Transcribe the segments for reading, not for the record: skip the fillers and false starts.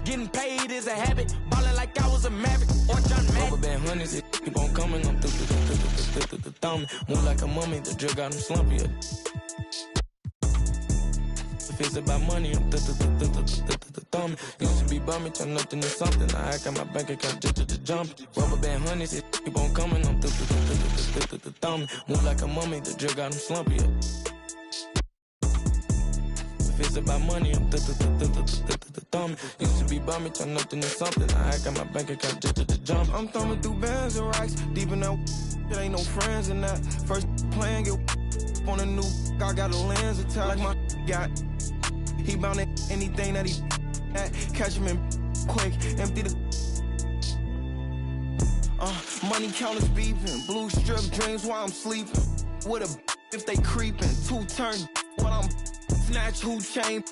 Getting paid is a habit. Ballin' like I was a Maverick or John Madden. Rubber band honeys, it keep on coming. I'm the thumb. Move like a mummy, the drill got him slumpy. If it's about money, I'm the thumb. Used to be bummy, turn nothing to something. Now I got my bank account just to jump. Rubber band honeys, it keep on coming. I'm the thumb. Move like a mummy, the drill got him slumpy. If it's about money, I'm the thumb. Used to be bummy, turn nothing to something. Now I got my bank account just to jump. I'm thumbing through bands and racks, deep in that. There ain't no friends in that. First playing, get on a new. I got a lens attached like my got. He bound at anything that he at. Catch him in quick, empty the. Money counters beeping, blue strip dreams while I'm sleeping. With a if they creeping, two turn while I'm snatch who chain.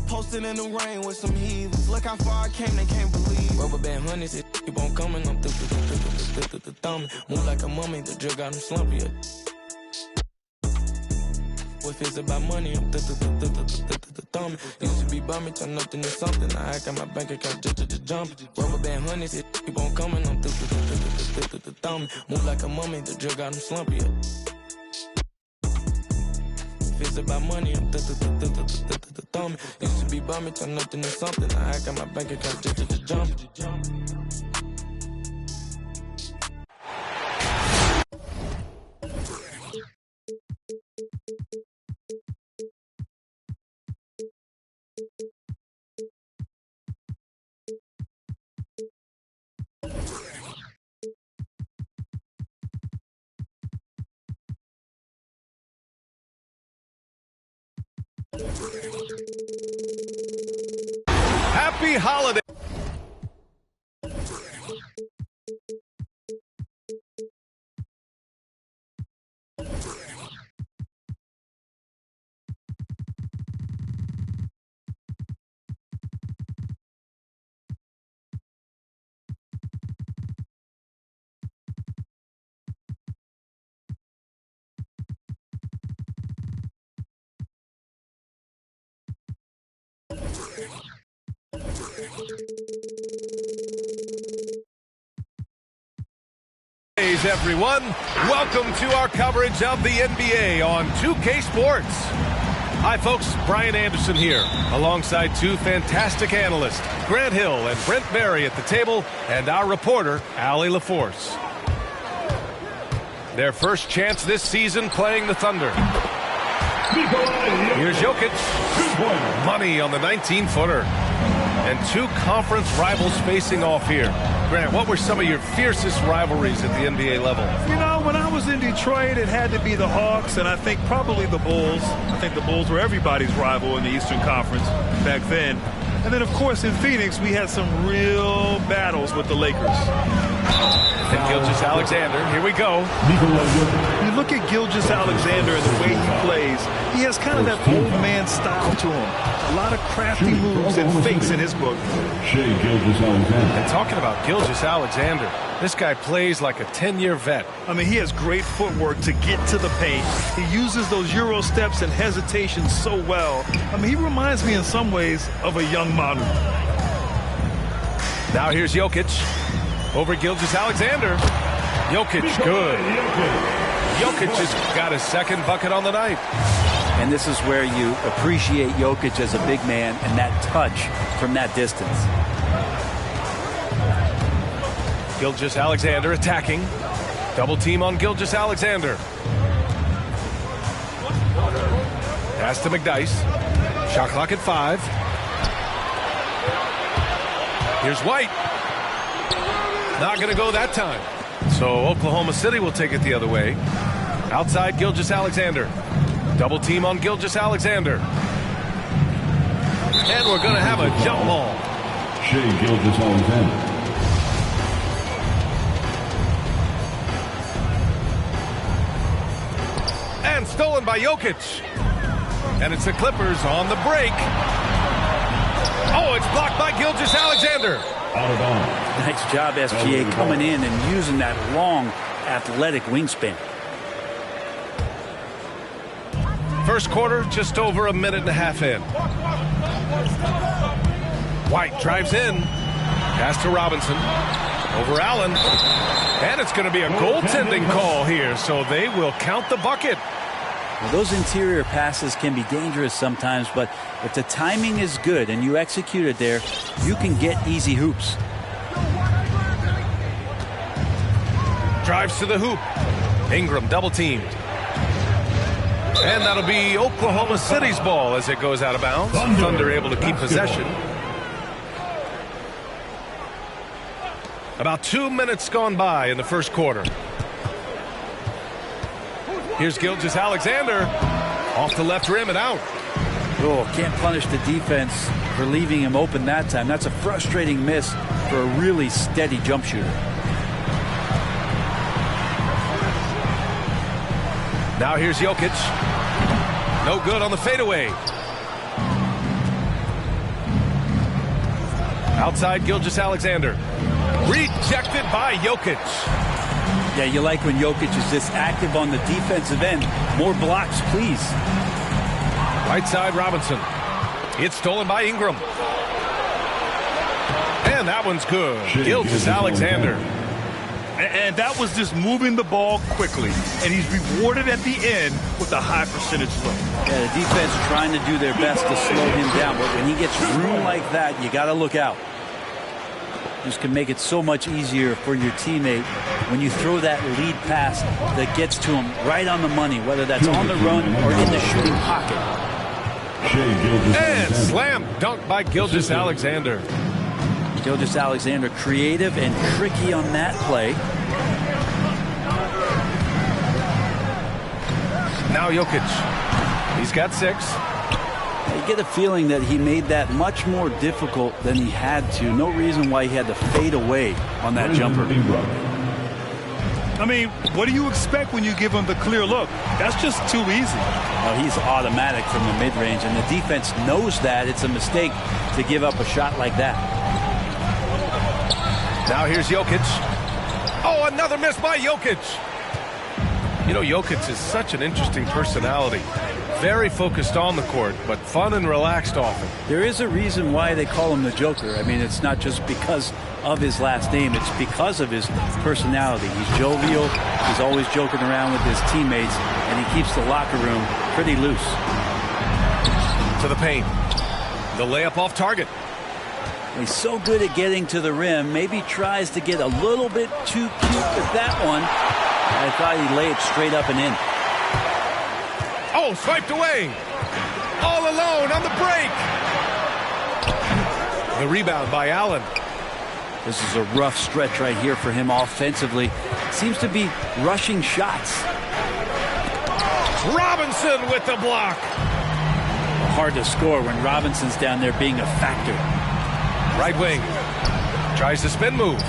Posted in the rain with some heathens. Look how far I came, they can't believe. Rubber band honeys, it keep on coming. I'm the thumb. Move like a mummy, the drill got him slumpy. If it's about money, I'm the thumb. Used to be bummy, turn nothing to something. Now I got my bank account just to jump. Rubber band honeys, it keep on coming. I'm the thumb. Move like a mummy, the drill got him slumpy. If it's about money, I'm the thumb. Used to be bummy, turn nothing to something. Now I got my bank account just to jump. Happy holiday. Everyone, welcome to our coverage of the NBA on 2K Sports. Hi folks, Brian Anderson here, alongside two fantastic analysts, Grant Hill and Brent Berry at the table, and our reporter, Allie LaForce. Their first chance this season playing the Thunder. Here's Jokic. Money on the 19-footer. And two conference rivals facing off here. Grant, what were some of your fiercest rivalries at the NBA level? You know, when I was in Detroit, it had to be the Hawks, and I think probably the Bulls. I think the Bulls were everybody's rival in the Eastern Conference back then. And then, of course, in Phoenix, we had some real battles with the Lakers. And Gilgeous-Alexander, here we go. You look at Gilgeous-Alexander and the way he plays, he has kind of that old man style to him. A lot of crafty moves and fakes in his book. And talking about Gilgeous-Alexander, this guy plays like a 10-year vet. I mean, he has great footwork to get to the paint. He uses those Euro steps and hesitations so well. I mean, he reminds me in some ways of a young Manu. Now here's Jokic. Over Gilgeous-Alexander. Jokic, good. Jokic has got his second bucket on the night. And this is where you appreciate Jokic as a big man and that touch from that distance. Gilgeous-Alexander attacking. Double team on Gilgeous-Alexander. Pass to McDyess. Shot clock at 5. Here's White. Not going to go that time. So Oklahoma City will take it the other way. Outside Gilgeous-Alexander. Double team on Gilgeous-Alexander. And we're going to have a jump ball. Gilgeous-Alexander. And stolen by Jokic. And it's the Clippers on the break. Oh, it's blocked by Gilgeous-Alexander. Out of bounds. Nice job, SGA, coming in and using that long, athletic wingspan. First quarter, just over a minute and a half in. White drives in. Pass to Robinson. Over Allen. And it's going to be a goaltending call here, so they will count the bucket. Well, those interior passes can be dangerous sometimes, but if the timing is good and you execute it there, you can get easy hoops. Drives to the hoop. Ingram double teamed. And that'll be Oklahoma City's ball as it goes out of bounds. Thunder able to keep possession. About 2 minutes gone by in the first quarter. Here's Gilgeous-Alexander. Off the left rim and out. Oh, can't punish the defense for leaving him open that time. That's a frustrating miss for a really steady jump shooter. Now here's Jokic. No good on the fadeaway. Outside Gilgeous-Alexander. Rejected by Jokic. Yeah, you like when Jokic is this active on the defensive end. More blocks, please. Right side Robinson. It's stolen by Ingram. And that one's good. Gilgeous-Alexander. And that was just moving the ball quickly. And he's rewarded at the end with a high percentage look. Yeah, the defense trying to do their best to slow him down. But when he gets room like that, you got to look out. This can make it so much easier for your teammate when you throw that lead pass that gets to him right on the money, whether that's on the run or in the shooting pocket. And slam dunk by Gilgeous-Alexander. Gilgeous-Alexander creative and tricky on that play. Now Jokic. He's got 6. You get a feeling that he made that much more difficult than he had to. No reason why he had to fade away on that jumper. I mean, what do you expect when you give him the clear look? That's just too easy. Well, he's automatic from the mid-range, and the defense knows that it's a mistake to give up a shot like that. Now here's Jokic. Oh, another miss by Jokic. You know, Jokic is such an interesting personality. Very focused on the court, but fun and relaxed often. There is a reason why they call him the Joker. I mean, it's not just because of his last name. It's because of his personality. He's jovial. He's always joking around with his teammates, and he keeps the locker room pretty loose. To the paint. The layup off target. He's so good at getting to the rim. Maybe tries to get a little bit too cute with that one. I thought he'd lay it straight up and in. Oh, swiped away. All alone on the break. The rebound by Allen. This is a rough stretch right here for him offensively. Seems to be rushing shots. Robinson with the block. Hard to score when Robinson's down there being a factor. Right wing. Tries the spin move.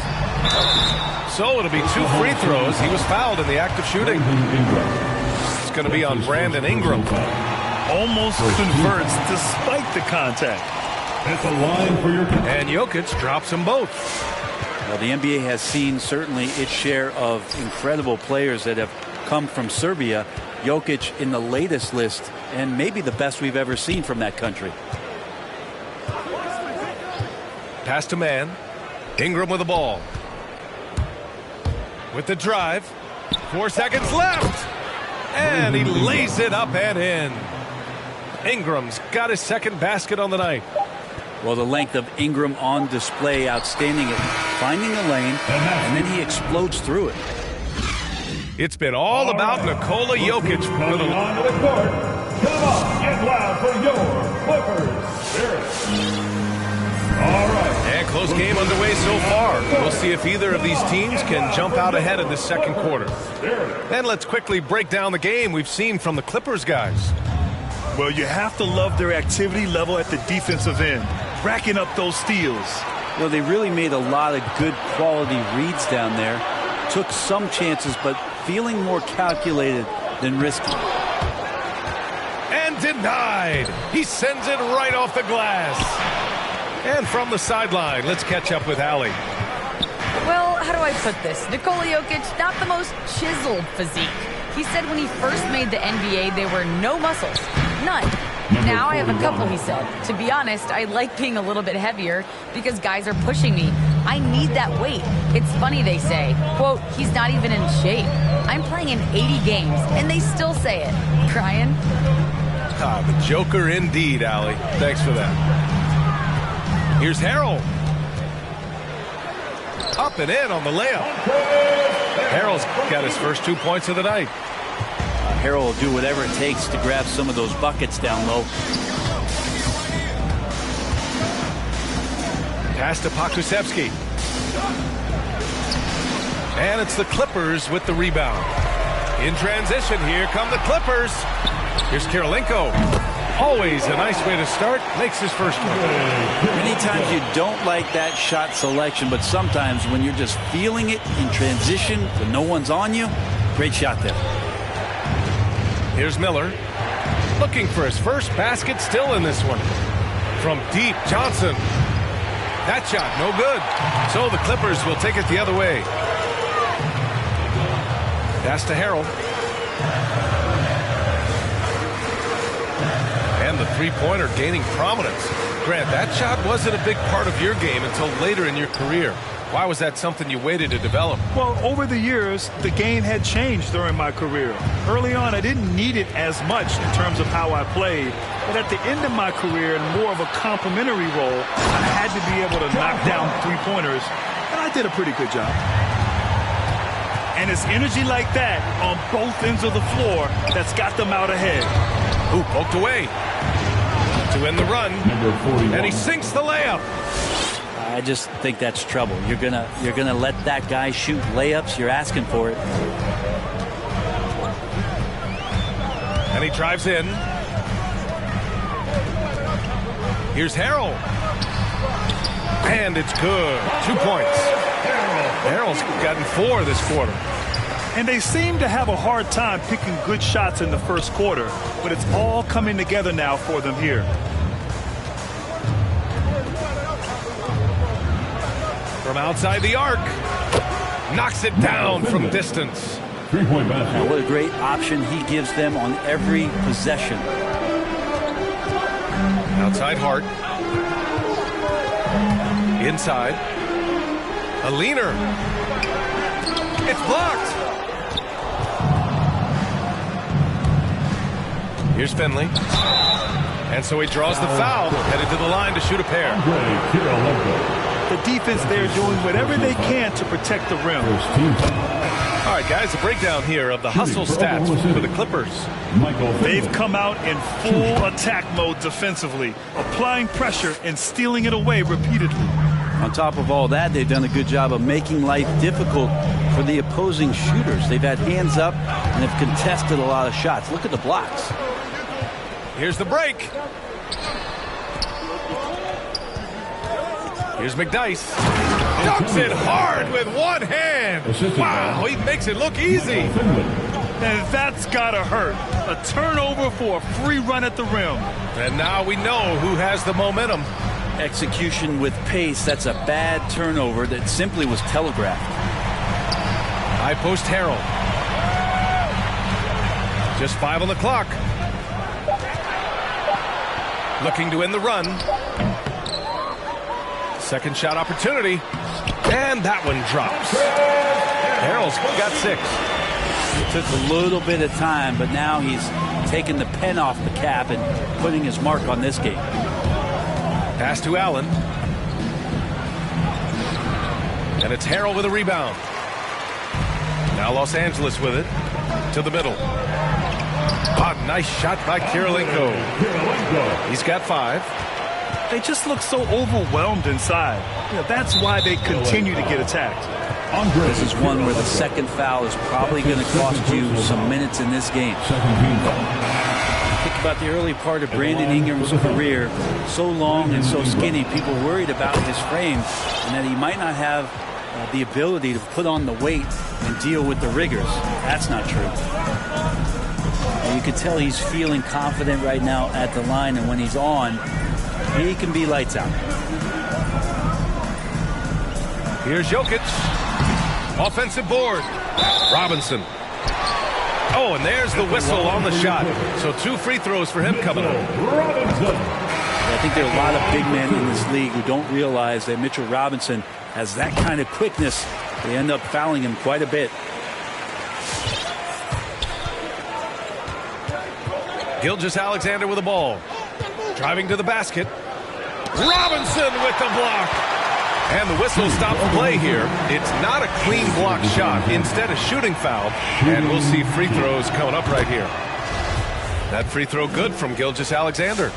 So it'll be 2 free throws. He was fouled in the act of shooting. It's going to be on Brandon Ingram. Almost converts despite the contact. At the line for your... And Jokic drops them both. Well, the NBA has seen certainly its share of incredible players that have come from Serbia. Jokic in the latest list, and maybe the best we've ever seen from that country. Pass to man. Ingram with the ball. With the drive. 4 seconds left. And he lays it up and in. Ingram's got his second basket on the night. Well, the length of Ingram on display, outstanding at finding the lane, and then he explodes through it. It's been all about Nikola Jokic. Coming onto the court. Come on, get loud for your Clippers. All right. And close game underway so far. We'll see if either of these teams can jump out ahead in the second quarter. And let's quickly break down the game we've seen from the Clippers guys. Well, you have to love their activity level at the defensive end, racking up those steals. Well, they really made a lot of good quality reads down there. Took some chances, but feeling more calculated than risky. And denied. He sends it right off the glass. And from the sideline, let's catch up with Allie. Well, how do I put this? Nikola Jokic, not the most chiseled physique. He said when he first made the NBA, there were no muscles. None. Now I have a couple, he said. To be honest, I like being a little bit heavier because guys are pushing me. I need that weight. It's funny they say, quote, he's not even in shape. I'm playing in 80 games, and they still say it. Brian? Ah, the Joker indeed, Allie. Thanks for that. Here's Harrell. Up and in on the layup. Harrell's got his first 2 points of the night. Harrell will do whatever it takes to grab some of those buckets down low. Pass to Pokusevski. And it's the Clippers with the rebound. In transition, here come the Clippers. Here's Kirilenko. Always a nice way to start. Makes his first one. Many times you don't like that shot selection, but sometimes when you're just feeling it in transition when no one's on you, great shot there. Here's Miller. Looking for his first basket, still in this one. From deep, Johnson. That shot, no good. So the Clippers will take it the other way. Pass to Harrell. And the three-pointer gaining prominence. Grant, that shot wasn't a big part of your game until later in your career. Why was that something you waited to develop? Well, over the years, the game had changed during my career. Early on, I didn't need it as much in terms of how I played. But at the end of my career, in more of a complimentary role, I had to be able to knock down three-pointers, and I did a pretty good job. And it's energy like that on both ends of the floor that's got them out ahead. Ooh, poked away. To end the run. And he sinks the layup. I just think that's trouble. You're gonna let that guy shoot layups. You're asking for it. And he drives in. Here's Harrell. And it's good. 2 points. Harrell's gotten 4 this quarter. And they seem to have a hard time picking good shots in the first quarter, but it's all coming together now for them here. From outside the arc. Knocks it down from distance. 3-point basket. What a great option he gives them on every possession. Outside Hart. Inside. A leaner. It's blocked. Here's Finley. And so he draws the foul, headed to the line to shoot a pair. The defense there doing whatever they can to protect the rim. All right, guys, a breakdown here of the hustle stats for the Clippers. They've come out in full attack mode defensively, applying pressure and stealing it away repeatedly. On top of all that, they've done a good job of making life difficult for the opposing shooters. They've had hands up and have contested a lot of shots. Look at the blocks. Here's the break. Here's McDyess. Dunks it hard with one hand. Wow, he makes it look easy. And that's gotta hurt. A turnover for a free run at the rim. And now we know who has the momentum. Execution with pace. That's a bad turnover that simply was telegraphed. High post Harrell. Just 5 on the clock. Looking to end the run. Second shot opportunity. And that one drops. Harrell's got 6. It took a little bit of time, but now he's taking the pen off the cap and putting his mark on this game. Pass to Allen. And it's Harrell with a rebound. Now Los Angeles with it. To the middle. Ah, nice shot by Kirilenko. He's got 5. They just look so overwhelmed inside. You know, that's why they continue to get attacked. This is one where the second foul is probably going to cost you some minutes in this game. Think about the early part of Brandon Ingram's career. So long and so skinny, people worried about his frame and that he might not have the ability to put on the weight and deal with the rigors. That's not true. And you can tell he's feeling confident right now at the line, and when he's on, he can be lights out. Here's Jokic. Offensive board. Robinson. Oh, and there's the whistle on the shot. So 2 free throws for him coming up. I think there are a lot of big men in this league who don't realize that Mitchell Robinson has that kind of quickness. They end up fouling him quite a bit. Gilgeous-Alexander with the ball. Driving to the basket. Robinson with the block. And the whistle stops play here. It's not a clean block shot. Instead, a shooting foul. And we'll see free throws coming up right here. That free throw good from Gilgeous-Alexander.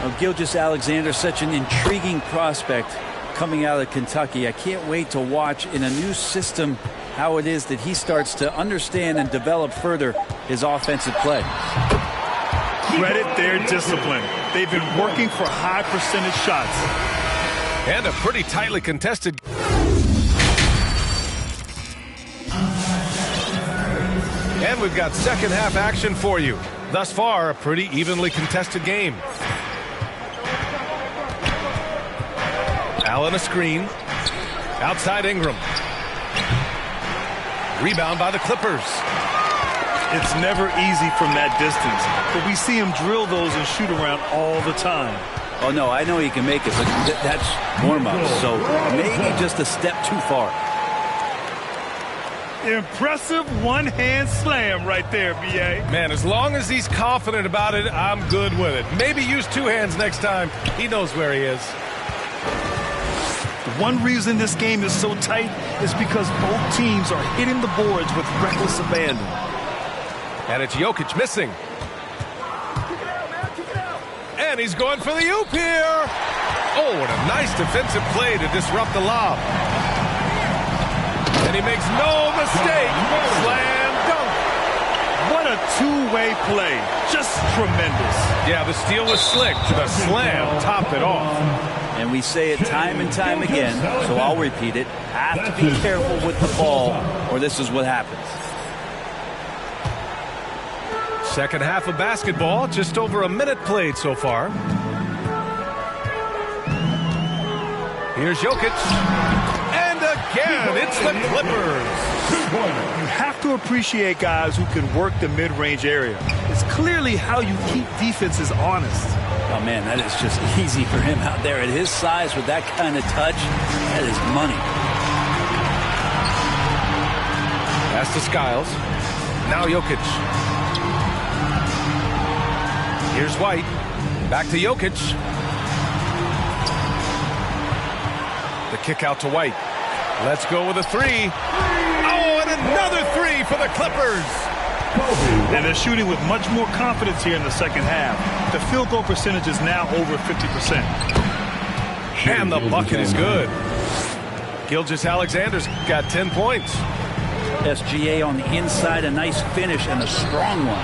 Well, Gilgeous-Alexander, such an intriguing prospect coming out of Kentucky. I can't wait to watch in a new system how it is that he starts to understand and develop further his offensive play. Credit their discipline. They've been working for high percentage shots. And a pretty tightly contested. And we've got second half action for you. Thus far, a pretty evenly contested game. Allen a screen. Outside Ingram. Rebound by the Clippers. It's never easy from that distance, but we see him drill those and shoot around all the time. Oh, no, I know he can make it, but that's warm-up, so maybe just a step too far. Impressive one-hand slam right there, B.A. Man, as long as he's confident about it, I'm good with it. Maybe use 2 hands next time. He knows where he is. One reason this game is so tight is because both teams are hitting the boards with reckless abandon. And it's Jokic missing. And he's going for the oop here. Oh, what a nice defensive play to disrupt the lob. And he makes no mistake. Slam dunk. What a two-way play. Just tremendous. Yeah, the steal was slick. The slam topped it off. And we say it time and time again, so I'll repeat it. Have to be careful with the ball, or this is what happens. Second half of basketball, just over a minute played so far. Here's Jokic. And again, it's the Clippers. You have to appreciate guys who can work the mid-range area. It's clearly how you keep defenses honest. Oh, man, that is just easy for him out there. At his size, with that kind of touch, that is money. Pass to Skiles. Now Jokic. Here's White. Back to Jokic. The kick out to White. Let's go with a 3. Oh, and another 3 for the Clippers. And they're shooting with much more confidence here in the second half. The field goal percentage is now over 50%. And the bucket is good. Gilgeous-Alexander's got 10 points. SGA on the inside, a nice finish and a strong one.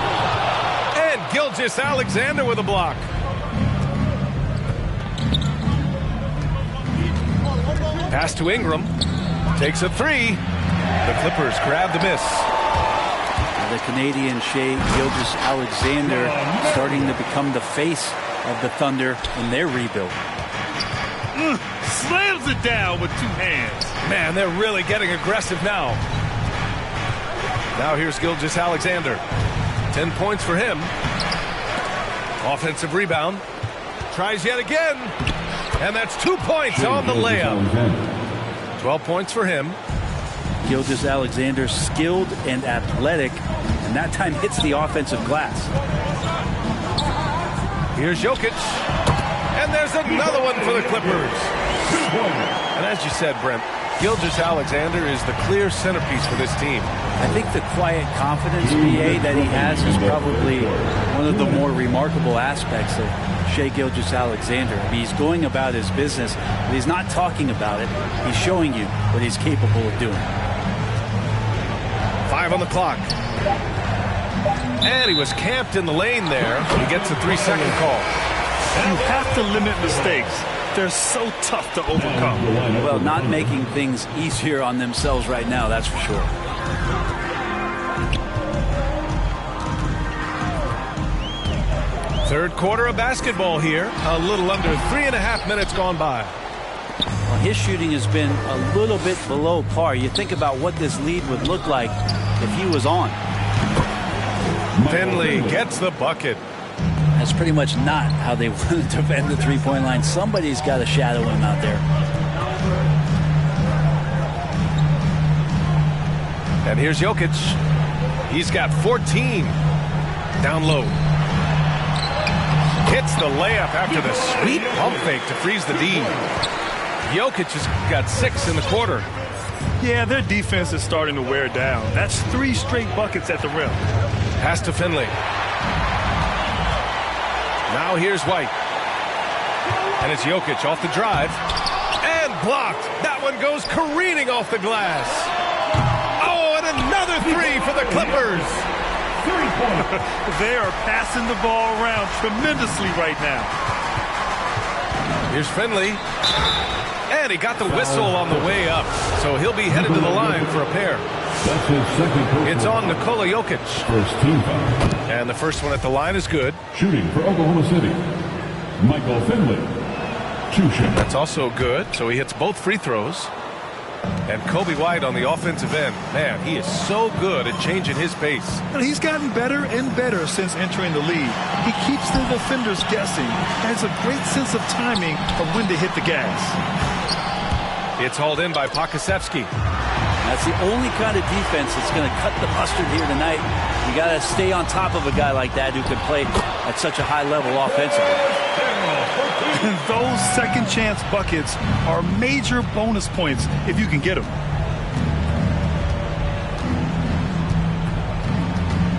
And Gilgeous-Alexander with a block. Pass to Ingram. Takes a 3. The Clippers grab the miss. The Canadian Shea Gilgeous-Alexander starting to become the face of the Thunder in their rebuild. Slams it down with 2 hands. Man, they're really getting aggressive now. Now here's Gilgeous-Alexander. 10 points for him. Offensive rebound. Tries yet again. And that's 2 points on the layup. 12 points for him. Gilgeous-Alexander skilled and athletic, and that time hits the offensive glass. Here's Jokic. And there's another one for the Clippers. And as you said, Brent, Gilgeous-Alexander is the clear centerpiece for this team. I think the quiet confidence, BA, that he has is probably one of the more remarkable aspects of Shea Gilgeous-Alexander. I mean, he's going about his business, but he's not talking about it. He's showing you what he's capable of doing. 5 on the clock. And he was camped in the lane there. He gets a 3-second call. You have to limit mistakes. They're so tough to overcome. Well, not making things easier on themselves right now, that's for sure. Third quarter of basketball here. A little under 3.5 minutes gone by. Well, his shooting has been a little bit below par. You think about what this lead would look like if he was on. Finley gets the bucket. That's pretty much not how they want to defend the three-point line. Somebody's got to shadow him out there. And here's Jokic. He's got 14. Down low. Hits the layup after the sweet pump fake to freeze the D. Jokic has got 6 in the quarter. Yeah, their defense is starting to wear down. That's 3 straight buckets at the rim. Pass to Finley. Now here's White. And it's Jokic off the drive. And blocked. That one goes careening off the glass. Oh, and another 3 for the Clippers. They are passing the ball around tremendously right now. Here's Finley. And he got the whistle on the way up. So he'll be headed to the line for a pair. That's his second. It's on Nikola Jokic. First team foul. And the first one at the line is good. Shooting for Oklahoma City, Michael Finley. 2 shots. That's also good. So he hits both free throws. And Kobe White on the offensive end. Man, he is so good at changing his pace. And he's gotten better and better since entering the league. He keeps the defenders guessing and has a great sense of timing of when to hit the gas. It's hauled in by Pokusevski. That's the only kind of defense that's going to cut the mustard here tonight. You got to stay on top of a guy like that who can play at such a high level offensively. And those second chance buckets are major bonus points if you can get them.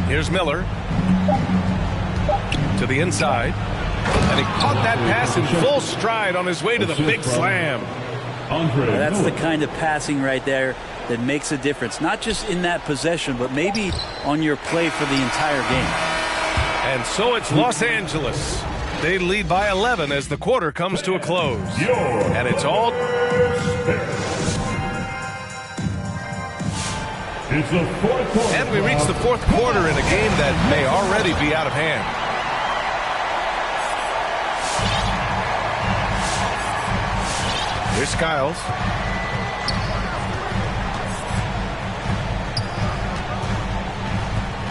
Here's Miller to the inside. And he caught that pass in full stride on his way to the big slam. That's the kind of passing right there that makes a difference, not just in that possession, but maybe on your play for the entire game. And so it's Los Angeles. They lead by 11 as the quarter comes to a close. And it's all... It's the fourth quarter. And we reach the fourth quarter in a game that may already be out of hand. Here's Skiles.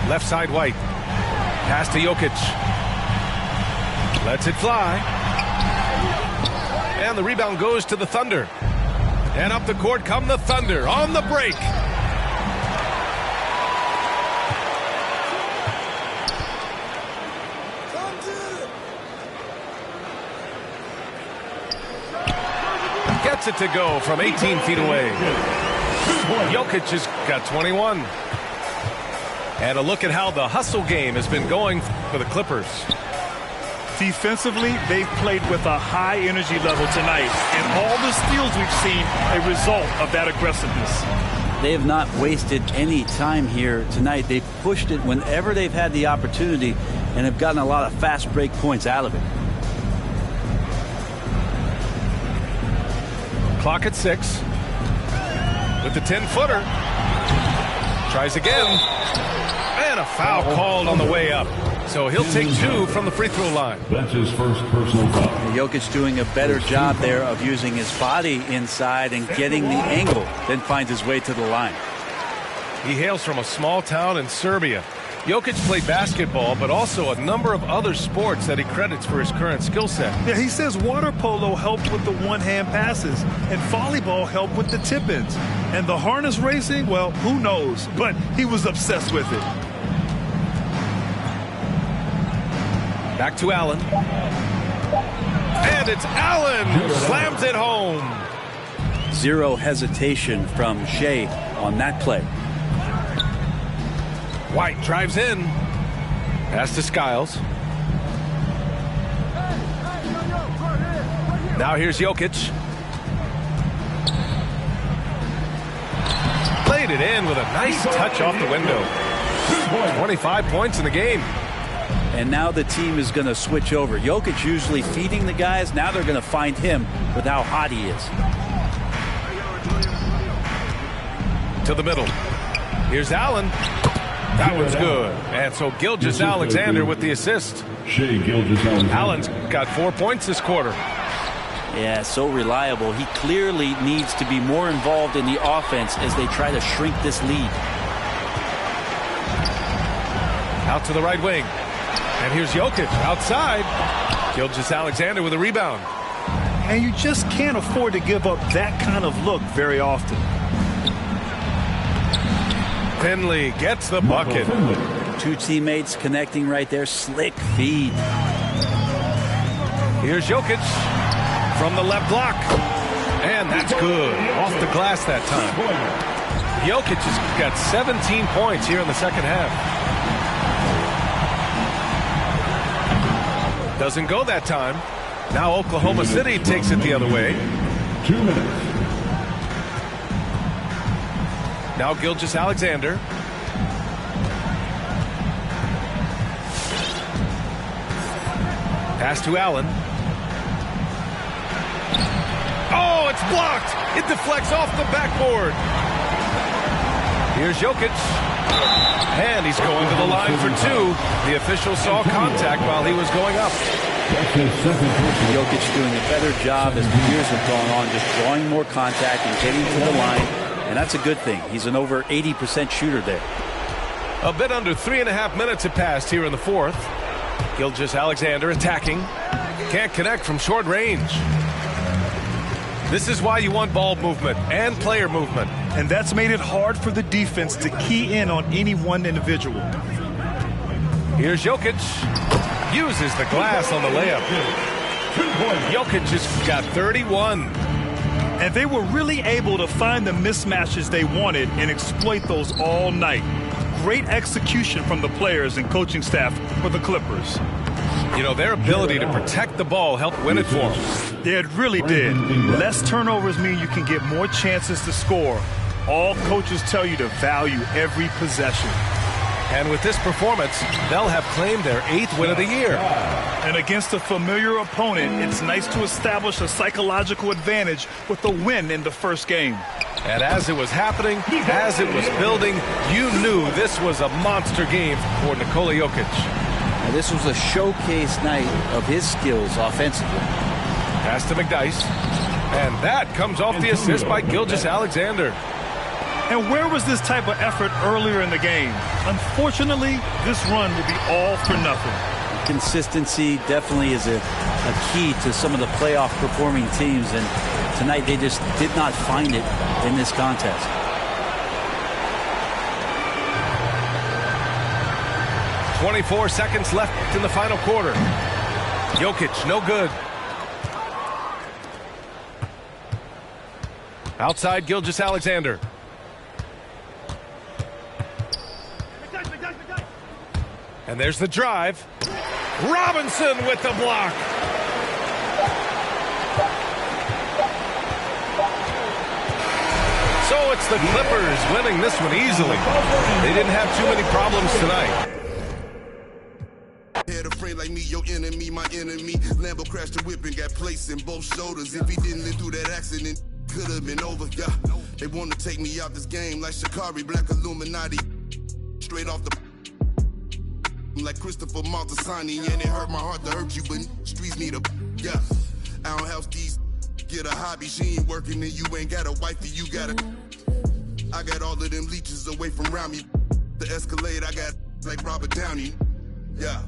Left side White. Pass to Jokic. Lets it fly. And the rebound goes to the Thunder. And up the court come the Thunder on the break. Gets it to go from 18 feet away. Jokic has got 21. And a look at how the hustle game has been going for the Clippers. Defensively, they've played with a high energy level tonight. And all the steals we've seen a result of that aggressiveness. They have not wasted any time here tonight. They've pushed it whenever they've had the opportunity and have gotten a lot of fast break points out of it. Clock at 6. With the 10-footer. Tries again. And a foul called on the way up. So he'll take 2 from the free throw line. That's his first personal foul. Jokic doing a better job there of using his body inside and getting the angle, then finds his way to the line. He hails from a small town in Serbia. Jokic played basketball, but also a number of other sports that he credits for his current skill set. Yeah, he says water polo helped with the one-hand passes, and volleyball helped with the tip-ins. And the harness racing, well, who knows? But he was obsessed with it. Back to Allen. And it's Allen who slams it home. Zero hesitation from Shea on that play. White drives in. Pass to Skiles. Now here's Jokic. Played it in with a nice touch off the window. 25 points in the game. And now the team is going to switch over. Jokic usually feeding the guys. Now they're going to find him with how hot he is. To the middle. Here's Allen. That one's good. And so Gilgeous-Alexander with the assist. Shea Gilgeous-Alexander. Allen's got 4 points this quarter. Yeah, so reliable. He clearly needs to be more involved in the offense as they try to shrink this lead. Out to the right wing. And here's Jokic outside. Gilgeous-Alexander with a rebound. And you just can't afford to give up that kind of look very often. Finley gets the bucket. Two teammates connecting right there. Slick feed. Here's Jokic from the left block. And that's good. Off the glass that time. Jokic has got 17 points here in the second half. Doesn't go that time. Now Oklahoma City takes it the other way. 2 minutes. Now Gilgeous-Alexander. Pass to Allen. Oh, it's blocked. It deflects off the backboard. Here's Jokic. And he's going to the line for two. The official saw contact while he was going up. Jokic doing a better job as the years have gone on, just drawing more contact and getting to the line. And that's a good thing. He's an over 80% shooter there. A bit under 3.5 minutes have passed here in the fourth. Gilgeous-Alexander attacking. Can't connect from short range. This is why you want ball movement and player movement. And that's made it hard for the defense to key in on any one individual. Here's Jokic. Uses the glass on the layup. Jokic just got 31. And they were really able to find the mismatches they wanted and exploit those all night. Great execution from the players and coaching staff for the Clippers. You know, their ability to protect the ball helped win it for them. Yeah, it really did. Less turnovers mean you can get more chances to score. All coaches tell you to value every possession. And with this performance, they'll have claimed their 8th win of the year. And against a familiar opponent, it's nice to establish a psychological advantage with a win in the first game. And as it was happening, as it was building, you knew this was a monster game for Nikola Jokic. Now, this was a showcase night of his skills offensively. Pass to McDyess. And that comes off the assist by Gilgeous-Alexander. And where was this type of effort earlier in the game? Unfortunately, this run will be all for nothing. Consistency definitely is a key to some of the playoff performing teams, and tonight they just did not find it in this contest. "24 seconds left in the final quarter. Jokic, no good. Outside Gilgeous-Alexander. And there's the drive. Robinson with the block. So it's the Clippers winning this one easily. They didn't have too many problems tonight. Had a friend like me, your enemy, my enemy. Lambo crashed the whip and got placed in both shoulders. If he didn't live through that accident, could have been over, yeah. They want to take me out this game like Shikari, Black Illuminati. Straight off the... like Christopher Maltasani, and it hurt my heart to hurt you, but streets need a... yeah. I don't help these... get a hobby, she ain't working and you ain't got a wifey, you got a... I got all of them leeches away from around me. The Escalade, I got like Robert Downey, yeah.